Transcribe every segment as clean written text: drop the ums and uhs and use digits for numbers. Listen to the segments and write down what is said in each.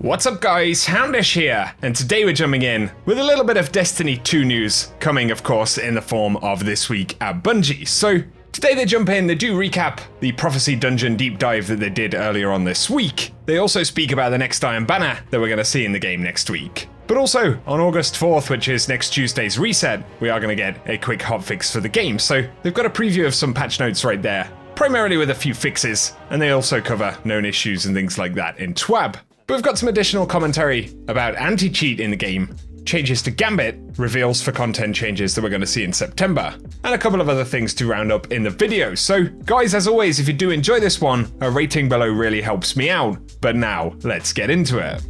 What's up guys, Houndish here, and today we're jumping in with a little bit of Destiny 2 news, coming of course in the form of this week at Bungie. So today they jump in, they do recap the Prophecy Dungeon deep dive that they did earlier on this week. They also speak about the next Iron Banner that we're going to see in the game next week. But also, on August 4th, which is next Tuesday's reset, we are going to get a quick hotfix for the game. So they've got a preview of some patch notes right there, primarily with a few fixes, and they also cover known issues and things like that in TWAB. But we've got some additional commentary about anti-cheat in the game, changes to Gambit, reveals for content changes that we're going to see in September, and a couple of other things to round up in the video. So guys, as always, if you do enjoy this one, a rating below really helps me out. But now, let's get into it.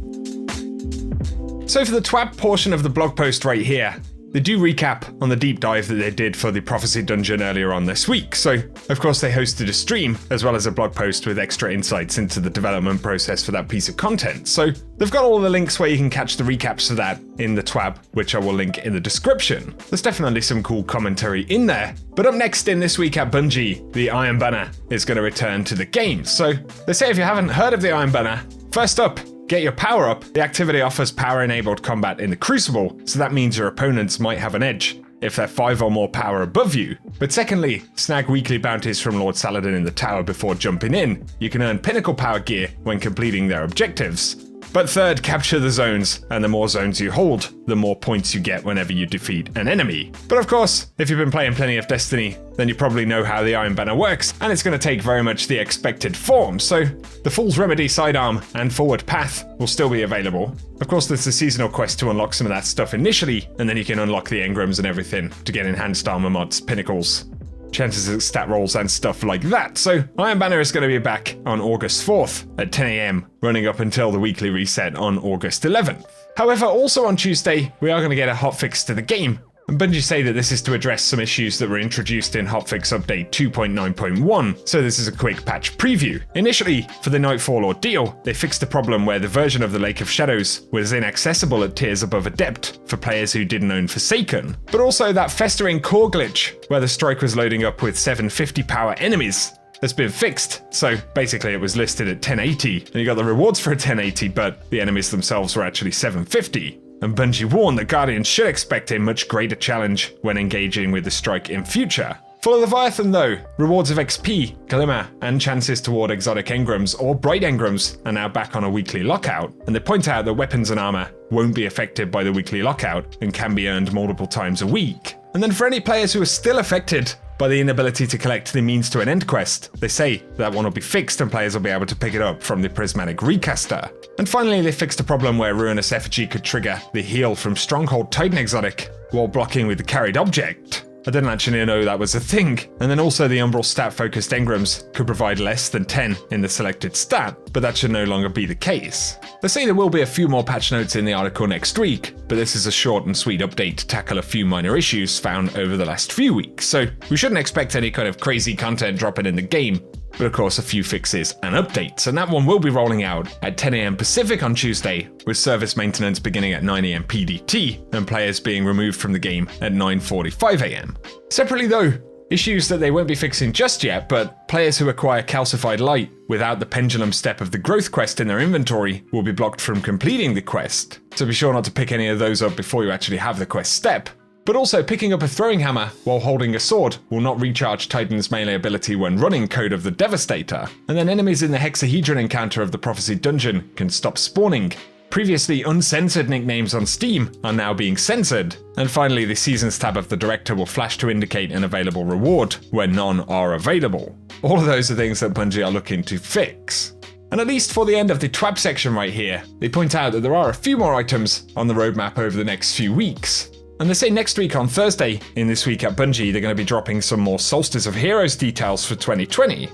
So for the TWAB portion of the blog post right here, they do recap on the deep dive that they did for the Prophecy Dungeon earlier on this week. So, of course, they hosted a stream as well as a blog post with extra insights into the development process for that piece of content. So, they've got all the links where you can catch the recaps for that in the TWAB, which I will link in the description. There's definitely some cool commentary in there. But up next in this week at Bungie, the Iron Banner is going to return to the game. So, they say if you haven't heard of the Iron Banner, first up, get your power up. The activity offers power-enabled combat in the Crucible, so that means your opponents might have an edge if they're 5 or more power above you. But secondly, snag weekly bounties from Lord Saladin in the tower before jumping in. You can earn pinnacle power gear when completing their objectives. But third, capture the zones, and the more zones you hold, the more points you get whenever you defeat an enemy. But of course, if you've been playing plenty of Destiny, then you probably know how the Iron Banner works, and it's going to take very much the expected form. So the Fool's Remedy sidearm and forward path will still be available. Of course, there's the seasonal quest to unlock some of that stuff initially, and then you can unlock the engrams and everything to get enhanced armor mods, pinnacles, chances of stat rolls and stuff like that. So Iron Banner is going to be back on August 4th at 10 AM, running up until the weekly reset on August 11th. However, also on Tuesday, we are going to get a hotfix to the game. And Bungie say that this is to address some issues that were introduced in Hotfix Update 2.9.1, so this is a quick patch preview. Initially, for the Nightfall Ordeal, they fixed a problem where the version of the Lake of Shadows was inaccessible at tiers above Adept for players who didn't own Forsaken, but also that festering core glitch where the strike was loading up with 750 power enemies has been fixed. So basically it was listed at 1080 and you got the rewards for a 1080, but the enemies themselves were actually 750. And Bungie warned that Guardians should expect a much greater challenge when engaging with the strike in future. For Leviathan though, rewards of XP, Glimmer, and chances toward exotic engrams or bright engrams are now back on a weekly lockout, and they point out that weapons and armor won't be affected by the weekly lockout and can be earned multiple times a week. And then for any players who are still affected by the inability to collect the means to an end quest, they say that one will be fixed and players will be able to pick it up from the Prismatic Recaster. And finally, they fixed a problem where Ruinous Effigy could trigger the heal from Stronghold Titan Exotic while blocking with the carried object. I didn't actually know that was a thing. And then also the Umbral stat-focused engrams could provide less than 10 in the selected stat, but that should no longer be the case. They say there will be a few more patch notes in the article next week, but this is a short and sweet update to tackle a few minor issues found over the last few weeks, so we shouldn't expect any kind of crazy content dropping in the game. But of course a few fixes and updates, and that one will be rolling out at 10 AM Pacific on Tuesday, with service maintenance beginning at 9 AM PDT, and players being removed from the game at 9:45 AM. Separately though, issues that they won't be fixing just yet, but players who acquire Calcified Light without the pendulum step of the growth quest in their inventory will be blocked from completing the quest, so be sure not to pick any of those up before you actually have the quest step. But also, picking up a throwing hammer while holding a sword will not recharge Titan's melee ability when running Code of the Devastator. And then enemies in the Hexahedron encounter of the Prophecy Dungeon can stop spawning. Previously uncensored nicknames on Steam are now being censored. And finally, the Seasons tab of the Director will flash to indicate an available reward where none are available. All of those are things that Bungie are looking to fix. And at least for the end of the TWAB section right here, they point out that there are a few more items on the roadmap over the next few weeks. And they say next week on Thursday, in This Week at Bungie, they're going to be dropping some more Solstice of Heroes details for 2020.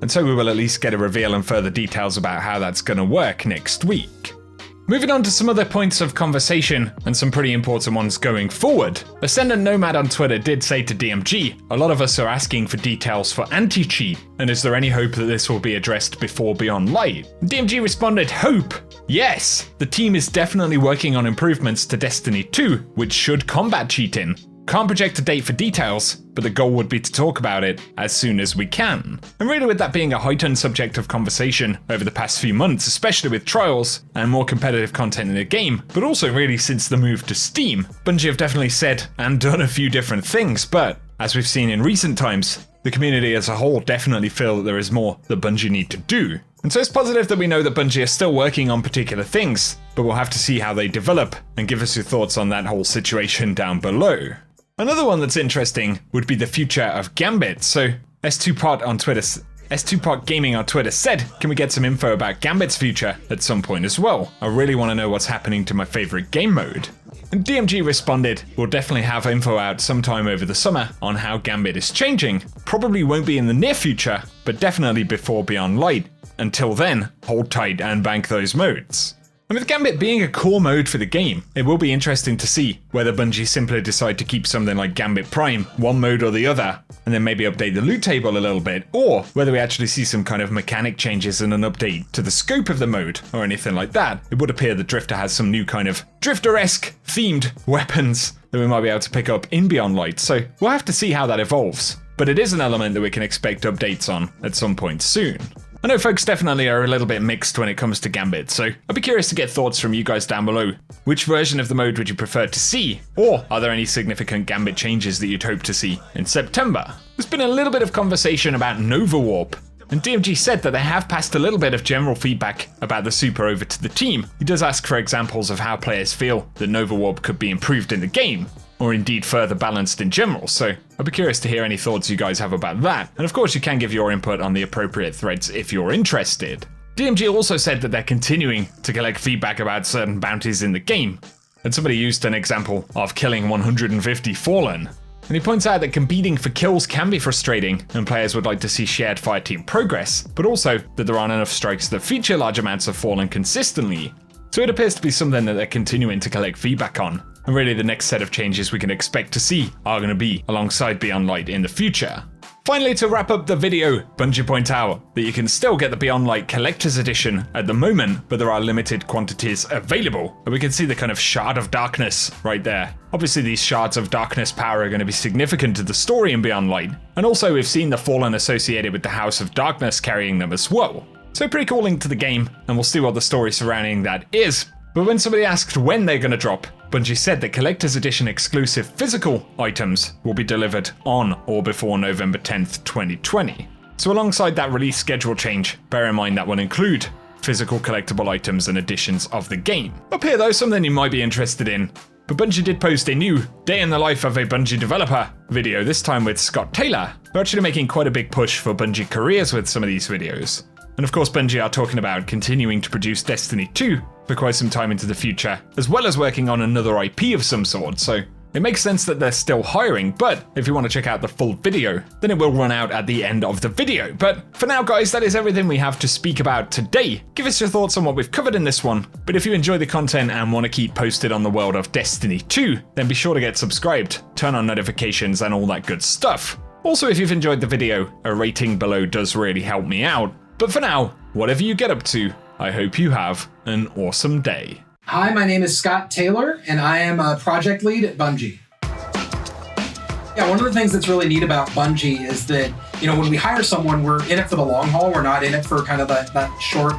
And so we will at least get a reveal and further details about how that's going to work next week. Moving on to some other points of conversation, and some pretty important ones going forward. Ascendant Nomad on Twitter did say to DMG, a lot of us are asking for details for anti-cheat, and is there any hope that this will be addressed before Beyond Light? DMG responded, hope! Yes, the team is definitely working on improvements to Destiny 2, which should combat cheating. can't project a date for details, but the goal would be to talk about it as soon as we can. And really with that being a heightened subject of conversation over the past few months, especially with trials and more competitive content in the game, but also really since the move to Steam, Bungie have definitely said and done a few different things, but as we've seen in recent times, the community as a whole definitely feel that there is more that Bungie need to do. And so it's positive that we know that Bungie are still working on particular things, but we'll have to see how they develop and give us your thoughts on that whole situation down below. Another one that's interesting would be the future of Gambit. So S2Pot Gaming on Twitter said, can we get some info about Gambit's future at some point as well? I really want to know what's happening to my favorite game mode. And DMG responded, we'll definitely have info out sometime over the summer on how Gambit is changing. Probably won't be in the near future, but definitely before Beyond Light. Until then, hold tight and bank those modes. And with Gambit being a core mode for the game, it will be interesting to see whether Bungie simply decide to keep something like Gambit Prime, one mode or the other, and then maybe update the loot table a little bit, or whether we actually see some kind of mechanic changes and an update to the scope of the mode, or anything like that. It would appear that Drifter has some new kind of Drifter-esque themed weapons that we might be able to pick up in Beyond Light, so we'll have to see how that evolves. But it is an element that we can expect updates on at some point soon. I know folks definitely are a little bit mixed when it comes to Gambit, so I'd be curious to get thoughts from you guys down below. Which version of the mode would you prefer to see? Or are there any significant Gambit changes that you'd hope to see in September? There's been a little bit of conversation about Nova Warp, and DMG said that they have passed a little bit of general feedback about the super over to the team. He does ask for examples of how players feel that Nova Warp could be improved in the game, or indeed further balanced in general, so I'd be curious to hear any thoughts you guys have about that, and of course you can give your input on the appropriate threads if you're interested. DMG also said that they're continuing to collect feedback about certain bounties in the game, and somebody used an example of killing 150 Fallen. And he points out that competing for kills can be frustrating, and players would like to see shared fireteam progress, but also that there aren't enough strikes that feature large amounts of Fallen consistently. So it appears to be something that they're continuing to collect feedback on. And really the next set of changes we can expect to see are going to be alongside Beyond Light in the future. Finally, to wrap up the video, Bungie point out that you can still get the Beyond Light Collector's Edition at the moment, but there are limited quantities available. And we can see the kind of Shard of Darkness right there. Obviously these Shards of Darkness power are going to be significant to the story in Beyond Light. And also we've seen the Fallen associated with the House of Darkness carrying them as well. So pretty cool link to the game, and we'll see what the story surrounding that is. But when somebody asked when they're going to drop, Bungie said that Collector's Edition exclusive physical items will be delivered on or before November 10th, 2020. So alongside that release schedule change, bear in mind that will include physical collectible items and editions of the game. Up here though, something you might be interested in. But Bungie did post a new Day in the Life of a Bungie Developer video, this time with Scott Taylor. They're actually making quite a big push for Bungie careers with some of these videos. And of course Bungie are talking about continuing to produce Destiny 2 for quite some time into the future, as well as working on another IP of some sort, so it makes sense that they're still hiring, but if you want to check out the full video, then it will run out at the end of the video. But for now guys, that is everything we have to speak about today. Give us your thoughts on what we've covered in this one, but if you enjoy the content and want to keep posted on the world of Destiny 2, then be sure to get subscribed, turn on notifications and all that good stuff. Also, if you've enjoyed the video, a rating below does really help me out. But for now, whatever you get up to, I hope you have an awesome day. Hi, my name is Scott Taylor, and I am a project lead at Bungie. Yeah, one of the things that's really neat about Bungie is that, when we hire someone, we're in it for the long haul. We're not in it for kind of that short,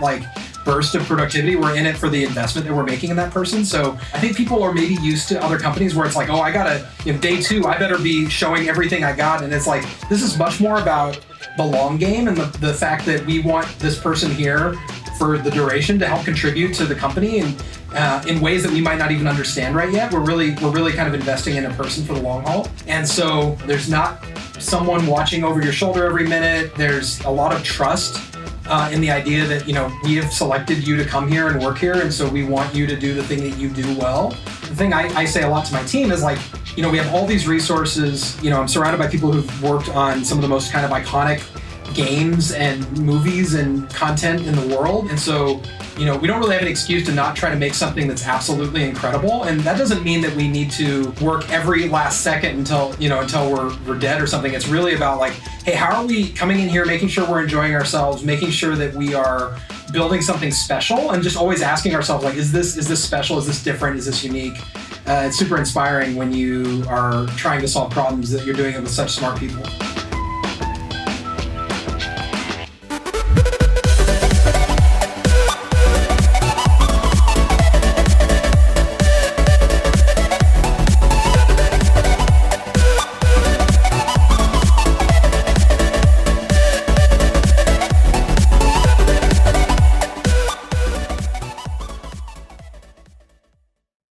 burst of productivity. We're in it for the investment that we're making in that person. So I think people are maybe used to other companies where it's like, oh, I gotta, day two, I better be showing everything I got. And it's like, this is much more about the long game and the fact that we want this person here for the duration to help contribute to the company and in ways that we might not even understand right yet. We're really kind of investing in a person for the long haul. And so there's not someone watching over your shoulder every minute. There's a lot of trust in the idea that, we have selected you to come here and work here, and so we want you to do the thing that you do well. The thing I say a lot to my team is we have all these resources. I'm surrounded by people who've worked on some of the most kind of iconic games and movies and content in the world. And so, we don't really have an excuse to not try to make something that's absolutely incredible. And that doesn't mean that we need to work every last second until we're dead or something. It's really about hey, how are we coming in here, making sure we're enjoying ourselves, making sure that we are building something special, and just always asking ourselves, is this special? Is this different? Is this unique? It's super inspiring when you are trying to solve problems that you're doing it with such smart people.